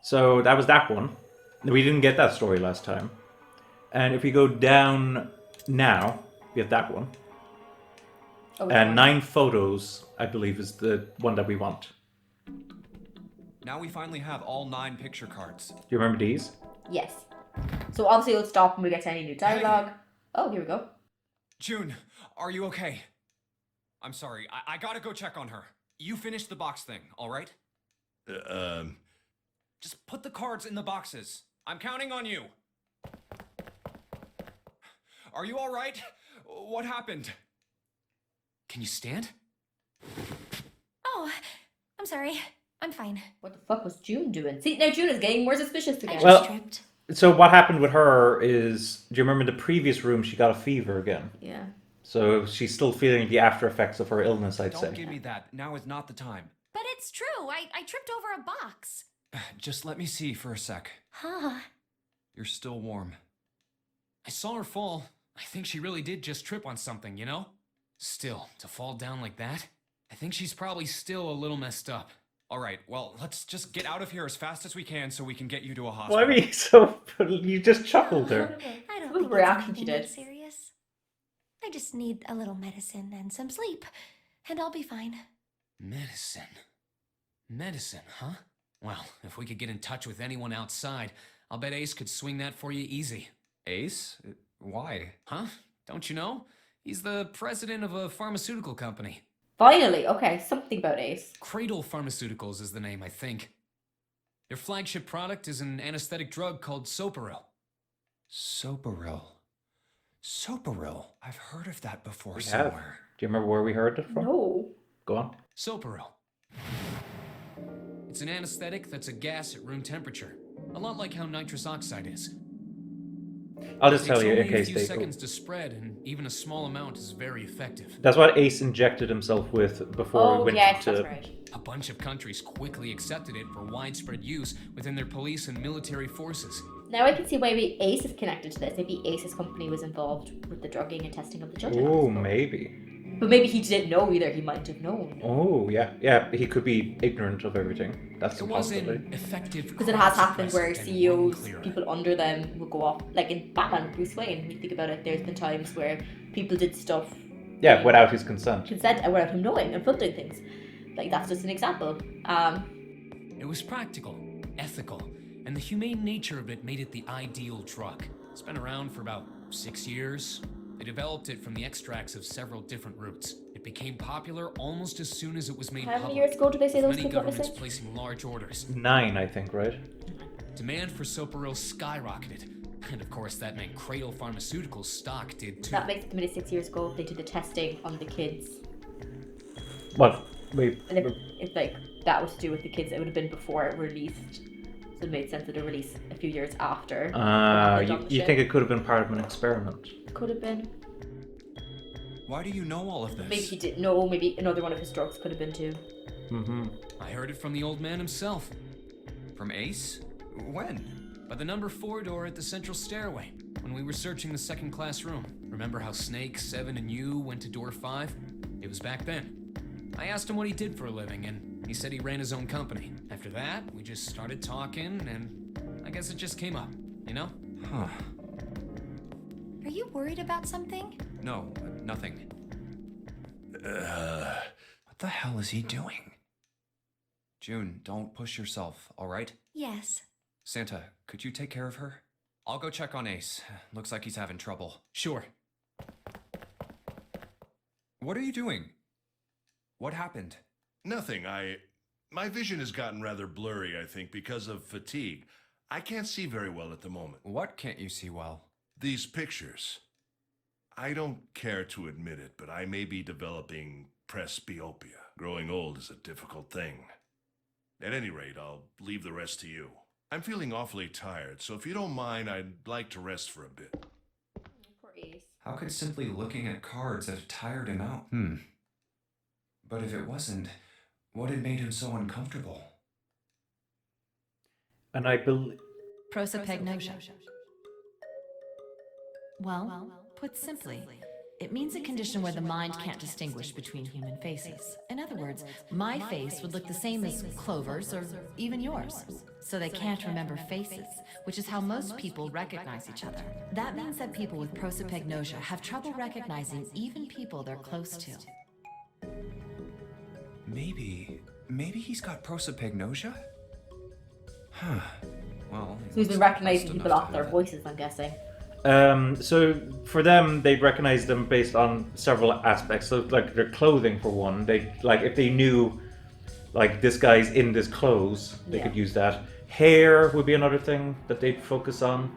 So that was that one. We didn't get that story last time. And if we go down now, we have that one. Oh, And one? 9 photos, I believe, is the one that we want. Now we finally have all 9 picture cards. Do you remember these? Yes. So obviously we'll stop when we get to any new dialogue. Hey. Oh, here we go. June, are you okay? I'm sorry, I gotta go check on her. You finish the box thing, all right? Just put the cards in the boxes. I'm counting on you. Are you all right? What happened? Can you stand? Oh, I'm sorry. I'm fine. What the fuck was June doing? See, now June is getting more suspicious again. I just tripped. So what happened with her is, do you remember in the previous room she got a fever again? Yeah. So she's still feeling the after effects of her illness, I'd say. Don't give me that. Now is not the time. But it's true. I tripped over a box. Just let me see for a sec. Huh. You're still warm. I saw her fall. I think she really did just trip on something, you know? Still, to fall down like that? I think she's probably still a little messed up. All right, well, let's just get out of here as fast as we can so we can get you to a hospital. Why are you so... You just chuckled her. I don't What think reaction it's she anything did. that serious. I just need a little medicine and some sleep, and I'll be fine. Medicine? Medicine, huh? Well, if we could get in touch with anyone outside, I'll bet Ace could swing that for you easy. Ace? Why? Huh? Don't you know? He's the president of a pharmaceutical company. Finally, okay, something about Ace. Cradle Pharmaceuticals is the name, I think. Their flagship product is an anesthetic drug called Soparil. Soparil. Soparil. I've heard of that before somewhere. Do you remember where we heard it from? No. Go on. Soparil. It's an anesthetic that's a gas at room temperature. A lot like how nitrous oxide is. I'll just tell you in It takes only case a few they... seconds to spread, and even a small amount is very effective. That's what Ace injected himself with before we went yes, to... that's right. A bunch of countries quickly accepted it for widespread use within their police and military forces. Now I can see why maybe Ace is connected to this. Maybe Ace's company was involved with the drugging and testing of the children. Oh, maybe. But maybe he didn't know either. He might have known. Oh, yeah. Yeah, he could be ignorant of everything. That's a It was possibility. an effective Because it has happened crowd where suppressant and CEOs, lung clearer. people under them, will go off. Like in Batman, Bruce Wayne, when you think about it, there's been times where people did stuff... Yeah, without his consent. and without him knowing and funding things. Like, that's just an example. It was practical, ethical, and the humane nature of it made it the ideal drug. It's been around for about 6 years. They developed it from the extracts of several different roots. It became popular almost as soon as it was made How public. many years ago did they say with those many people were governments missing? placing large orders. 9, I think, right? Demand for Soparil skyrocketed. And of course, that meant Cradle Pharmaceuticals stock did too. That makes it maybe 6 years ago. They did the testing on the kids. What? Wait. And if like that was to do with the kids, it would have been before it released. So it made sense that it released a few years after. You think it could have been part of an experiment? Could have been. Why do you know all of this? Maybe he didn't know. Maybe another one of his drugs could have been too. Mm-hmm. I heard it from the old man himself. From Ace? When? By the number 4 door at the central stairway, when we were searching the second class room. Remember how Snake, 7, and you went to door 5? It was back then. I asked him what he did for a living, and he said he ran his own company. After that, we just started talking, and I guess it just came up, you know? Huh. Are you worried about something? No, nothing. What the hell is he doing? June, don't push yourself, all right? Yes. Santa, could you take care of her? I'll go check on Ace. Looks like he's having trouble. Sure. What are you doing? What happened? Nothing. My vision has gotten rather blurry, I think, because of fatigue. I can't see very well at the moment. What can't you see well? These pictures. I don't care to admit it, but I may be developing presbyopia. Growing old is a difficult thing. At any rate, I'll leave the rest to you. I'm feeling awfully tired, so if you don't mind, I'd like to rest for a bit. Poor Ace. How could simply looking at cards have tired him out? But if it wasn't, what had made him so uncomfortable? And I believe... Prosopagnosia. Well, put simply, It means a condition where the mind can't distinguish between human faces. In other words, my face would look the same as Clover's or even yours. So they can't remember faces, which is how most people recognize each other. That means that people with prosopagnosia have trouble recognizing even people they're close to. Maybe he's got prosopagnosia? Huh. Well, So he's been recognizing people off their voices, I'm guessing. So for them, they'd recognize them based on several aspects. So like their clothing, for one, they like if they knew like this guy's in this clothes, they could use that. Hair would be another thing that they'd focus on,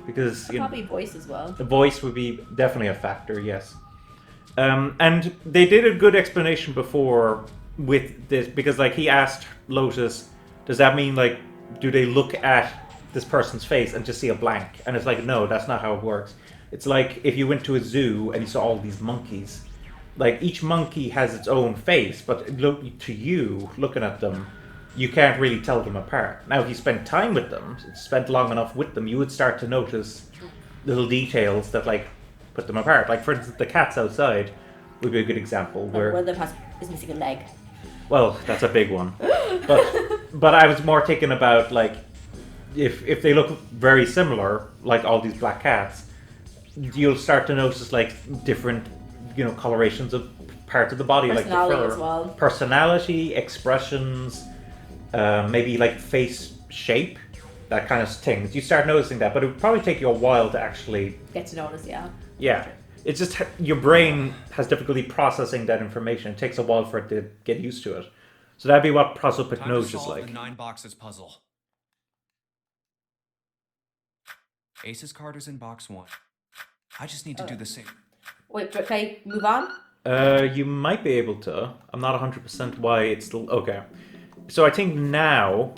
because Probably voice as well. the voice would be definitely a factor. Yes, and they did a good explanation before with this, because like he asked Lotus, does that mean like do they look at this person's face and just see a blank? And it's like, no, that's not how it works. It's like if you went to a zoo and you saw all these monkeys, like each monkey has its own face, but look to you looking at them, you can't really tell them apart. Now if you spend time with them, spent long enough with them, you would start to notice little details that like put them apart. Like for instance, the cats outside would be a good example where One of them is missing a leg. well, that's a big one. But I was more thinking about like if they look very similar, like all these black cats, you'll start to notice like different, colorations of parts of the body, like the Personality fur, as well. personality, expressions, maybe like face shape, that kind of things. You start noticing that, but it would probably take you a while to actually Get to notice, yeah. Yeah. It's just your brain has difficulty processing that information. It takes a while for it to get used to it. So that'd be what Time to prosopagnosia is solve like. the 9 boxes puzzle. Ace's card is in box 1. I just need to do the same. Wait, can I move on? You might be able to. I'm not 100% why it's still... Okay. So I think now...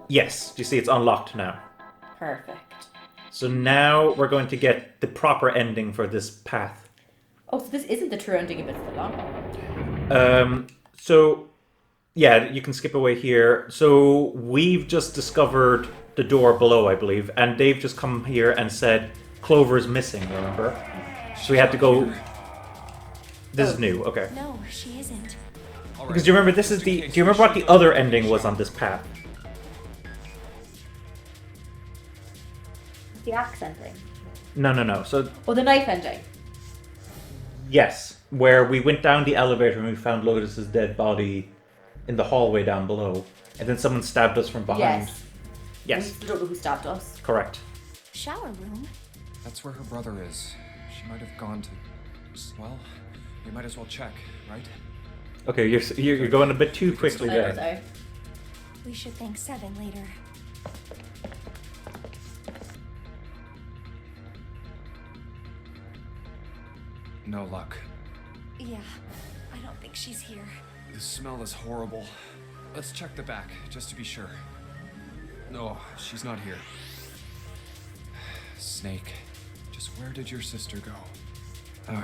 Yes, do you see it's unlocked now? Perfect. So now we're going to get the proper ending for this path. Oh, so this isn't the true ending of It's the Long. So, yeah, you can skip away here. So we've just discovered the door below, I believe, and they've just come here and said Clover is missing, remember? So we had to go... This is new, okay. No, she isn't. All Because right, do you remember this is just in the... case Do you we remember what should the go other to ending was shop. on this path? The axe ending. No. So, Oh, the knife ending. yes, where we went down the elevator and we found Lotus's dead body in the hallway down below, and then someone stabbed us from behind. Yes. Yes, We still don't know who stabbed us. correct. Shower room? That's where her brother is. She might have gone to... Well, we might as well check, right? Okay, you're going a bit too quickly I know, there. sorry. We should thank Seven later. No luck. Yeah, I don't think she's here. The smell is horrible. Let's check the back, just to be sure. No, she's not here. Snake, just where did your sister go?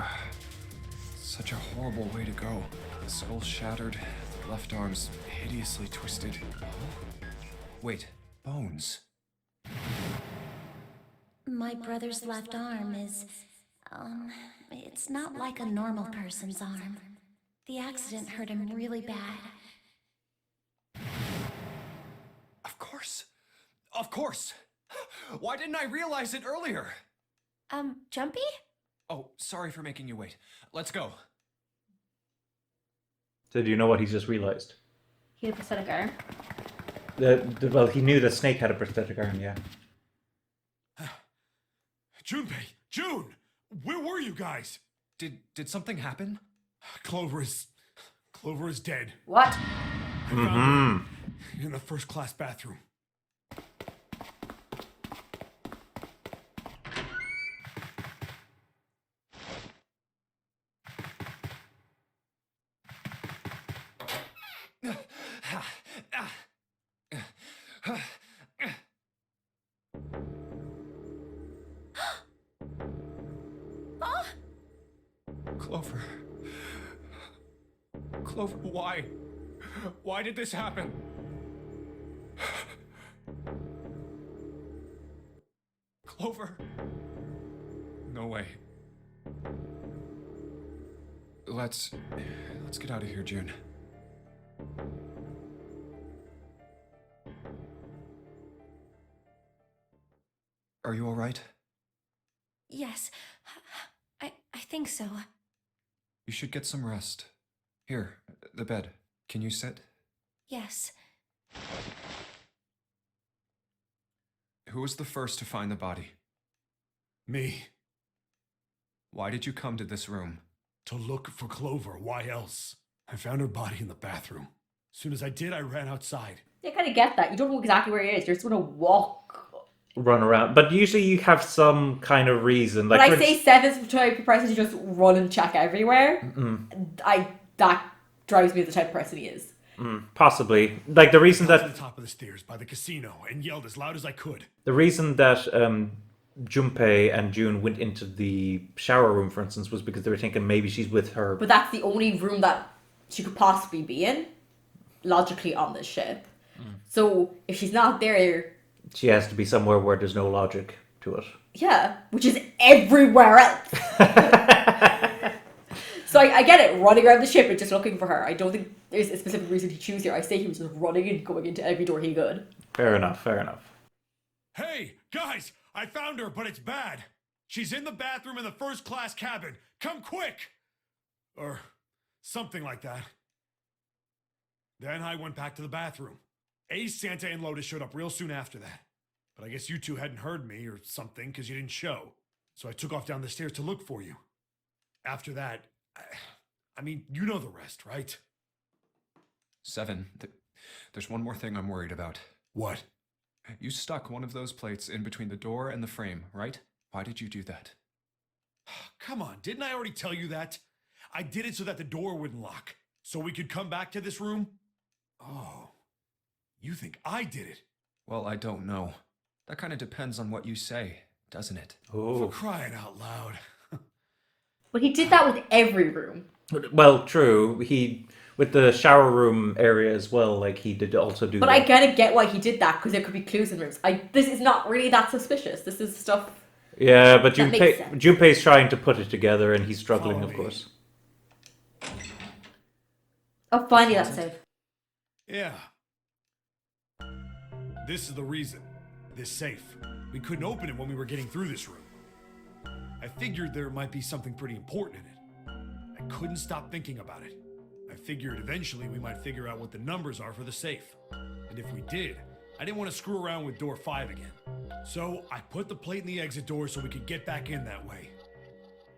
Such a horrible way to go. The skull shattered, the left arm's hideously twisted. Wait, bones. My brother's left arm is, it's not like a normal person's arm. The accident hurt him really bad. Of course! Of course! Why didn't I realize it earlier? Jumpy? Oh, sorry for making you wait. Let's go. So do you know what he's just realized? He had a prosthetic arm. Well, he knew that Snake had a prosthetic arm, yeah. Junpei! June! Where were you guys? Did something happen? Clover is dead. What? I found her in the first class bathroom. Clover. Clover, why? Why did this happen? Clover. No way. let's get out of here, June. Are you all right? Yes, I think so. You should get some rest. Here, the bed. Can you sit? Yes. Who was the first to find the body? Me. Why did you come to this room? To look for Clover. Why else? I found her body in the bathroom. As soon as I did, I ran outside. I kind of get that. You don't know exactly where he is. You're just going to walk. Run around. But usually you have some kind of reason. Like, But I say Seven's the type of person who just run and check everywhere. That drives me the type of person he is. Possibly. Like, the reason I got to that... the top of the stairs by the casino and yelled as loud as I could. The reason that Junpei and June went into the shower room, for instance, was because they were thinking maybe she's with her. But that's the only room that she could possibly be in, logically, on this ship. So if she's not there, She has to be somewhere where there's no logic to it. yeah, which is everywhere else. So I get it, running around the ship and just looking for her. I don't think there's a specific reason to choose here. I say he was just running and going into every door he could. Fair enough, fair enough. Hey, guys, I found her, but it's bad. She's in the bathroom in the first class cabin. Come quick! Or something like that. Then I went back to the bathroom. Ace, Santa, and Lotus showed up real soon after that. But I guess you two hadn't heard me or something because you didn't show. So I took off down the stairs to look for you. After that, I mean, you know the rest, right? 7. There's one more thing I'm worried about. What? You stuck one of those plates in between the door and the frame, right? Why did you do that? Come on, didn't I already tell you that? I did it so that the door wouldn't lock. So we could come back to this room? Oh, you think I did it? Well, I don't know. That kind of depends on what you say, doesn't it? For crying out loud. But he did that with every room. Well, true. He, with the shower room area as well, like, he did also do But that. I kind of get why he did that, because there could be clues in rooms. This is not really that suspicious. This is stuff... Yeah, but That makes sense. Junpei's trying to put it together and he's struggling, Follow of me. course. Oh, finally that's safe. Yeah. This is the reason. This safe. We couldn't open it when we were getting through this room. I figured there might be something pretty important in it. I couldn't stop thinking about it. I figured eventually we might figure out what the numbers are for the safe. And if we did, I didn't want to screw around with door 5 again. So I put the plate in the exit door so we could get back in that way.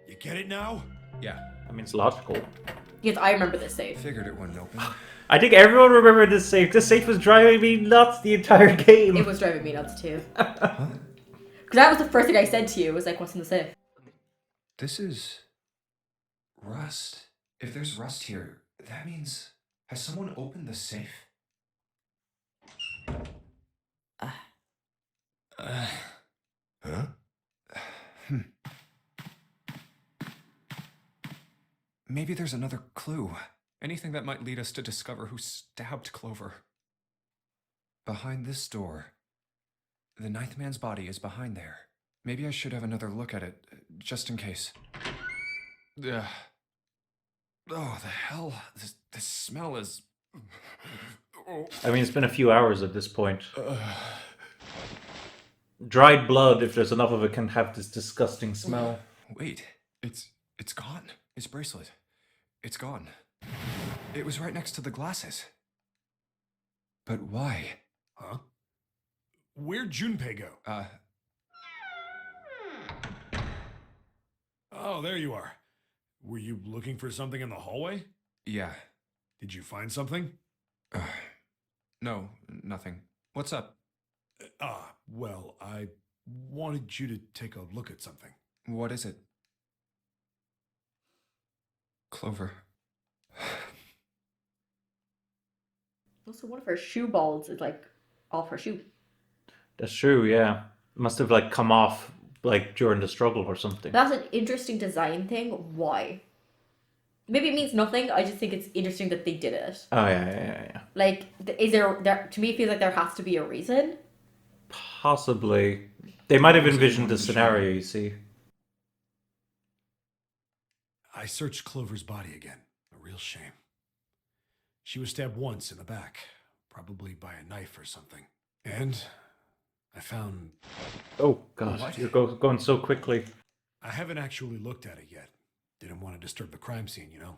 You get it now? Yeah, I mean, it's logical. Yes, I remember this safe. figured it wouldn't open. I think everyone remembered this safe. This safe was driving me nuts the entire game. It was driving me nuts too. Because that was the first thing I said to you, was like, what's in the safe? This is... rust. If there's rust here, that means... Has someone opened the safe? Huh? Maybe there's another clue. Anything that might lead us to discover who stabbed Clover. Behind this door. The ninth man's body is behind there. Maybe I should have another look at it, just in case. Ugh. Oh, the hell. This smell is... Oh. I mean, it's been a few hours at this point. Dried blood, if there's enough of it, can have this disgusting smell. Wait, it's gone. His bracelet. It's gone. It was right next to the glasses. But why? Huh? Where'd Junpei go? Oh, there you are. Were you looking for something in the hallway? Yeah. Did you find something? No, nothing. What's up? Well, I wanted you to take a look at something. What is it? Clover. Also, one of her shoe balls is like off her shoe. That's true, yeah. It must have, like, come off, like, during the struggle or something. That's an interesting design thing. Why? Maybe it means nothing. I just think it's interesting that they did it. Oh, yeah. Like, is there? To me, it feels like there has to be a reason. Possibly. They might have envisioned the scenario, you see. I searched Clover's body again. A real shame. She was stabbed once in the back, probably by a knife or something. And I found... Oh, God. What? You're going so quickly. I haven't actually looked at it yet. Didn't want to disturb the crime scene, you know?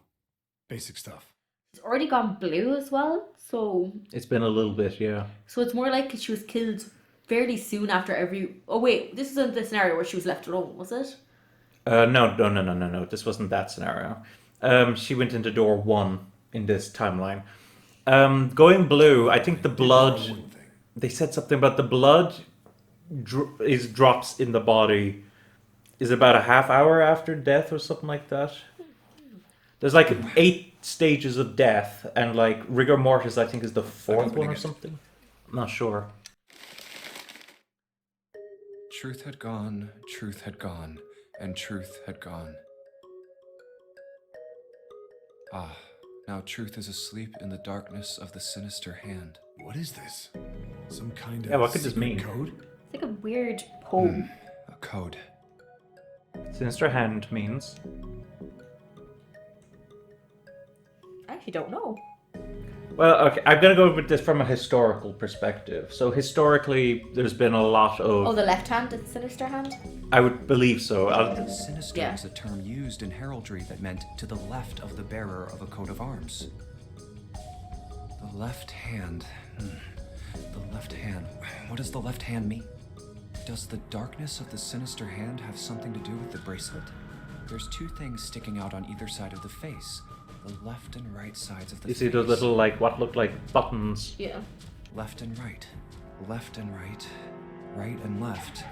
Basic stuff. It's already gone blue as well, so... It's been a little bit, yeah. So it's more likely she was killed fairly soon after every... Oh wait, this isn't the scenario where she was left alone, was it? No. This wasn't that scenario. She went into door 1 in this timeline. Going blue, I think the blood... They said something about the blood drops in the body is about a half hour after death or something like that. There's like 8 stages of death, and like rigor mortis I think is the 4th one or something. I'm not sure. Truth had gone, and truth had gone. Ah, now truth is asleep in the darkness of the sinister hand. What is this? Some kind of Yeah, what could this secret mean? code? It's like a weird poem. A code. Sinister hand means... I actually don't know. Well, okay, I'm going to go with this from a historical perspective. So historically, there's been a lot of... Oh, the left hand is the sinister hand? I would believe so. Sinister Yeah. is a term used in heraldry that meant to the left of the bearer of a coat of arms. The left hand. The left hand. What does the left hand mean? Does the darkness of the sinister hand have something to do with the bracelet? There's 2 things sticking out on either side of the face. The left and right sides of the You face. see those little, like, what look like buttons. Yeah. Left and right. Left and right. Right and left.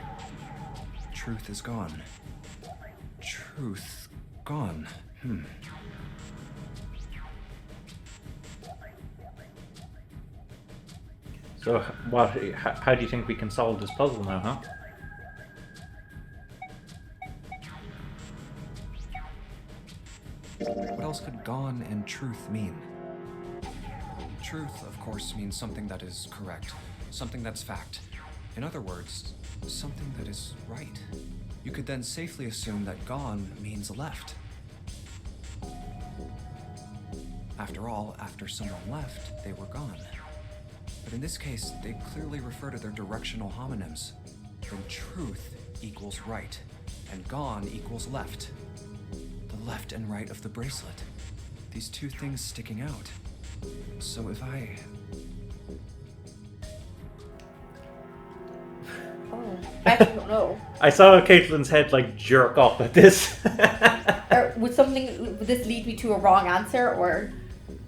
Truth is gone. Truth gone. So, what? How do you think we can solve this puzzle now, huh? What else could gone and truth mean? Truth, of course, means something that is correct, something that's fact. In other words, something that is right. You could then safely assume that gone means left. After all, after someone left, they were gone. But in this case, they clearly refer to their directional homonyms. Then truth equals right, and gone equals left. The left and right of the bracelet. These 2 things sticking out. So if I... Oh, I actually don't know. I saw Caitlin's head, like, jerk up at this. Or would this lead me to a wrong answer, or...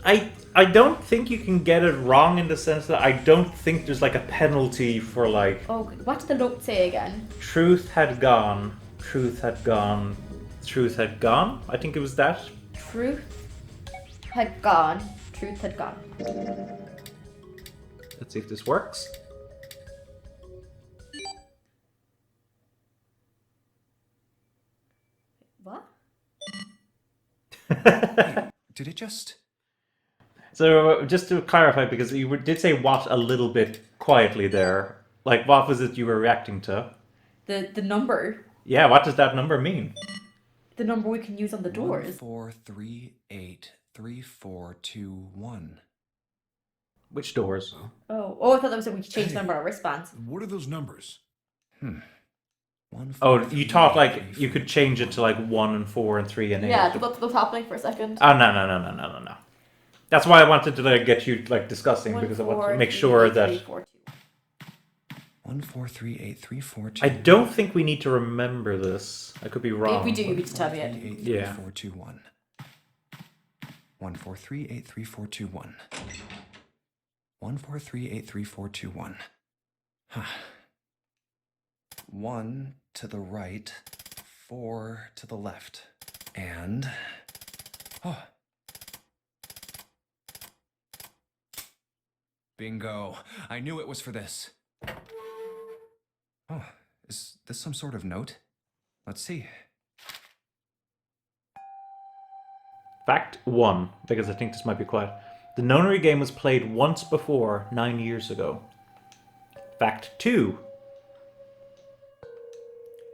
I don't think you can get it wrong in the sense that I don't think there's, like, a penalty for, like... Oh, what did the note say again? Truth had gone. Truth had gone. Truth had gone? I think it was that. Truth had gone. Truth had gone. Let's see if this works. What? Did it just... So, just to clarify, because you did say what a little bit quietly there. Like, what was it you were reacting to? The number. Yeah, what does that number mean? The number we can use on the doors. 1438341. Which doors? Oh, I thought that was that we could change the number on our wristbands. What are those numbers? Oh, you thought, like, you could change it to, like, 1 and 4 and 3 and 8. Yeah, to go to the top line for a second. Oh, no. That's why I wanted to, like, get you, like, discussing, because I want to make sure that... 1438342. I don't think we need to remember this. I could be wrong. If we do, you could just tell me it. Yeah. 1438341. 1438341. 1438341. Huh. 1 to the right, 4 to the left, and... Oh. Bingo. I knew it was for this. Oh, is this some sort of note? Let's see. Fact 1, because I think this might be quiet. The nonary game was played once before, 9 years ago. Fact 2.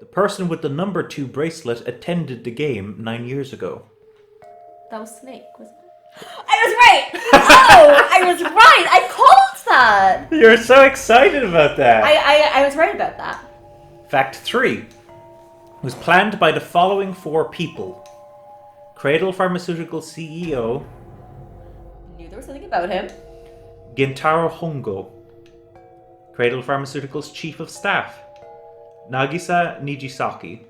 The person with the number 2 bracelet attended the game 9 years ago. That was Snake, wasn't it? I was right! Oh, I was right! I called that! You're so excited about that. I was right about that. Fact 3. It was planned by the following 4 people. Cradle Pharmaceutical CEO Knew there was something about him. Gintaro Hongo. Cradle Pharmaceuticals Chief of Staff Nagisa Nijisaki.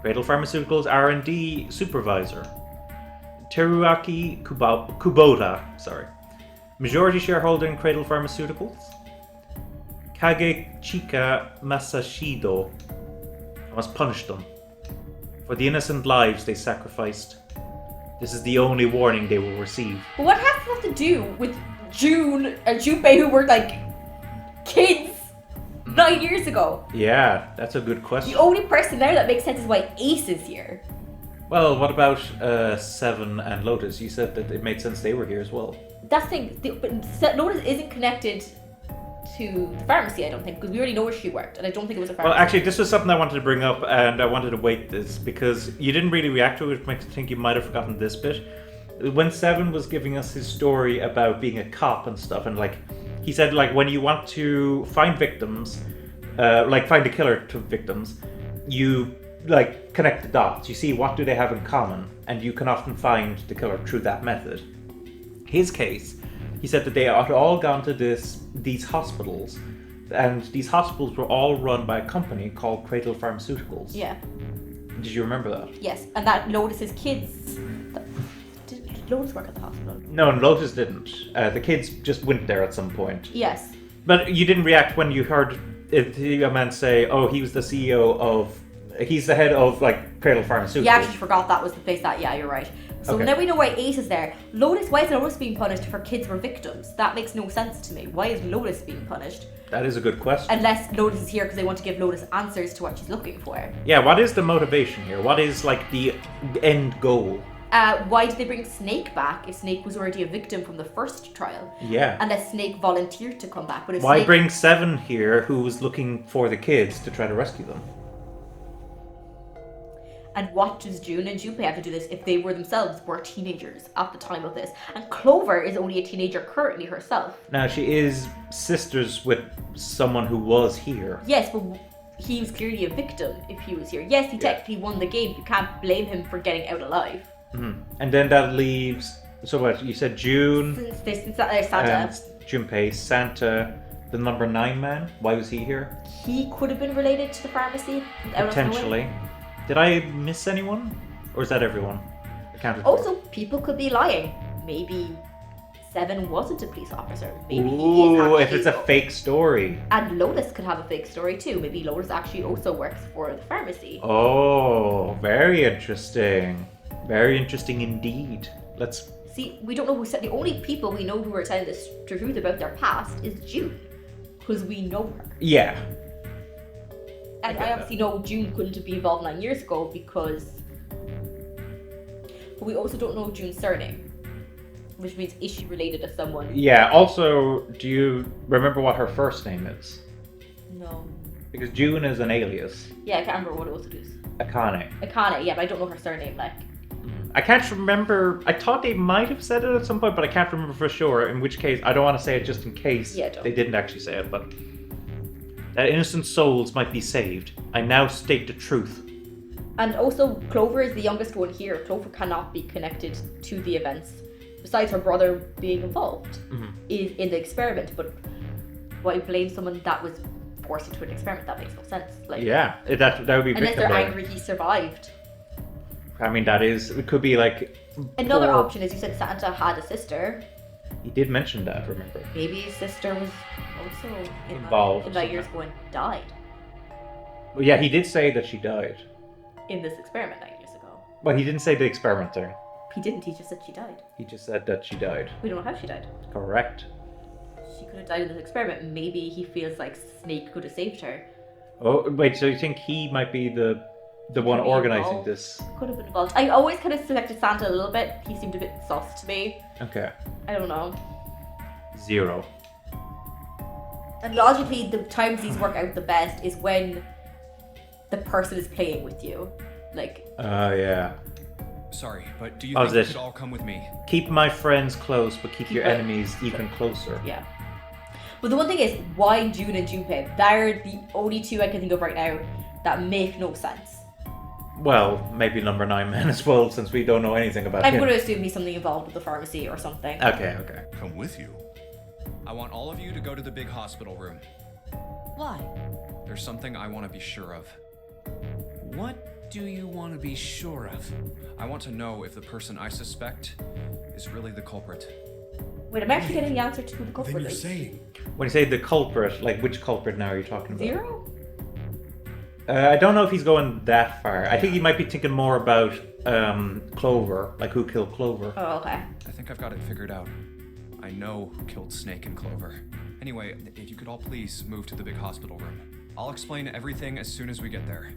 Cradle Pharmaceuticals R&D Supervisor Teruaki Kubota. Majority shareholder in Cradle Pharmaceuticals Kagechika Masashido. I must punish them for the innocent lives they sacrificed. This is the only warning they will receive. But what has that to do with June and Junpei, who were like kids 9 years ago? Yeah, that's a good question. The only person there that makes sense is why Ace is here. Well, what about Seven and Lotus? You said that it made sense they were here as well. That's the thing. But Lotus isn't connected to the pharmacy, I don't think, because we already know where she worked, and I don't think it was a pharmacy. Well, actually, this was something I wanted to bring up, and I wanted to wait this because you didn't really react to it, which makes me think you might have forgotten this bit. When Seven was giving us his story about being a cop and stuff, and like he said, like when you want to find victims, like find a killer to victims, you like connect the dots. You see what do they have in common, and you can often find the killer through that method. His case, he said that they had all gone to these hospitals, and these hospitals were all run by a company called Cradle Pharmaceuticals. Yeah. Did you remember that? Yes, and that Lotus's kids. Did Lotus work at the hospital? No, Lotus didn't. The kids just went there at some point. Yes. But you didn't react when you heard a man say, "Oh, he was the CEO of, he's the head of like Cradle Pharmaceuticals." You actually forgot that was the place that. Yeah, you're right. So Okay. now we know why Ace is there. Lotus, why is Lotus being punished if her kids were victims? That makes no sense to me. Why is Lotus being punished? That is a good question. Unless Lotus is here because they want to give Lotus answers to what she's looking for. Yeah, what is the motivation here? What is like the end goal? Why did they bring Snake back if Snake was already a victim from the first trial? Yeah. Unless Snake volunteered to come back. But if Why Snake... bring Seven here who was looking for the kids to try to rescue them? And what does June and Junpei have to do this if they were themselves were teenagers at the time of this? And Clover is only a teenager currently herself. Now, she is sisters with someone who was here. Yes, but he was clearly a victim if he was here. Yes, he technically won the game. You can't blame him for getting out alive. Mm-hmm. And then that leaves... So what, you said June... Since Santa. And Junpei, Santa, the number 9 man. Why was he here? He could have been related to the pharmacy. out of nowhere. Potentially. Did I miss anyone? Or is that everyone? Accounted for? Also, people could be lying. Maybe Seven wasn't a police officer. Maybe he is Ooh, actually... if it's a fake story. And Lotus could have a fake story too. Maybe Lotus actually also works for the pharmacy. Oh, very interesting. Very interesting indeed. Let's... See, we don't know who said... The only people we know who are telling the truth about their past is June. Because we know her. Yeah. And I obviously know June couldn't be involved 9 years ago because... But we also don't know June's surname. Which means, is she related to someone? Yeah, also, do you remember what her first name is? No. Because June is an alias. Yeah, I can't remember what it was. Akane. Akane, yeah, but I don't know her surname, like. I can't remember. I thought they might have said it at some point, but I can't remember for sure. In which case, I don't want to say it just in case they didn't actually say it, but... That innocent souls might be saved. I now state the truth. And also, Clover is the youngest one here. Clover cannot be connected to the events, besides her brother being involved in the experiment. But why blame someone that was forced into an experiment? That makes no sense. Like, yeah, that would be unless victim they're blaming. angry he survived. I mean, that is... It could be like... Another option is you said Santa had a sister. He did mention that, remember? Maybe his sister was also Involved in 9 years ago and died. Well, yeah, he did say that she died. In this experiment 9 years ago. Well, he didn't say the experiment thing. He didn't, he just said she died. He just said that she died. We don't know how she died. Correct. She could have died in this experiment. Maybe he feels like Snake could have saved her. Oh, wait, so you think he might be the one organizing this? Could have been involved. I always kind of selected Santa a little bit. He seemed a bit sus to me. Okay. I don't know. 0. And logically, the times these work out the best is when the person is playing with you. Like... Oh, yeah. Sorry, but do you Oh, think you this- could all come with me? Keep my friends close, but keep your my- enemies even closer. Yeah. But the one thing is, why June and Junpei? They're the only two I can think of right now that make no sense. Well, maybe number 9 man as well, since we don't know anything about I'm him. going to assume he's something involved with the pharmacy or something. Okay. Come with you. I want all of you to go to the big hospital room. Why? There's something I want to be sure of. What do you want to be sure of? I want to know if the person I suspect is really the culprit. Wait, I'm actually getting the answer to who the Then culprit you're is. saying When you say the culprit, like which culprit now are you talking about? Zero? I don't know if he's going that far. I think he might be thinking more about Clover, like who killed Clover. Oh, okay. I think I've got it figured out. I know who killed Snake and Clover. Anyway, if you could all please move to the big hospital room. I'll explain everything as soon as we get there.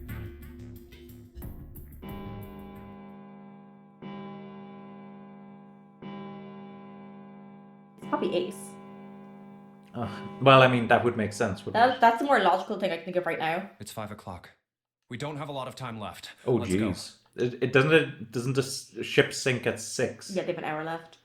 It's probably Ace. Well, I mean, that would make sense, wouldn't it? That's the more logical thing I can think of right now. It's 5 o'clock. We don't have a lot of time left. Oh, Let's go. jeez. It doesn't the ship sink at 6? Yeah, they have an hour left.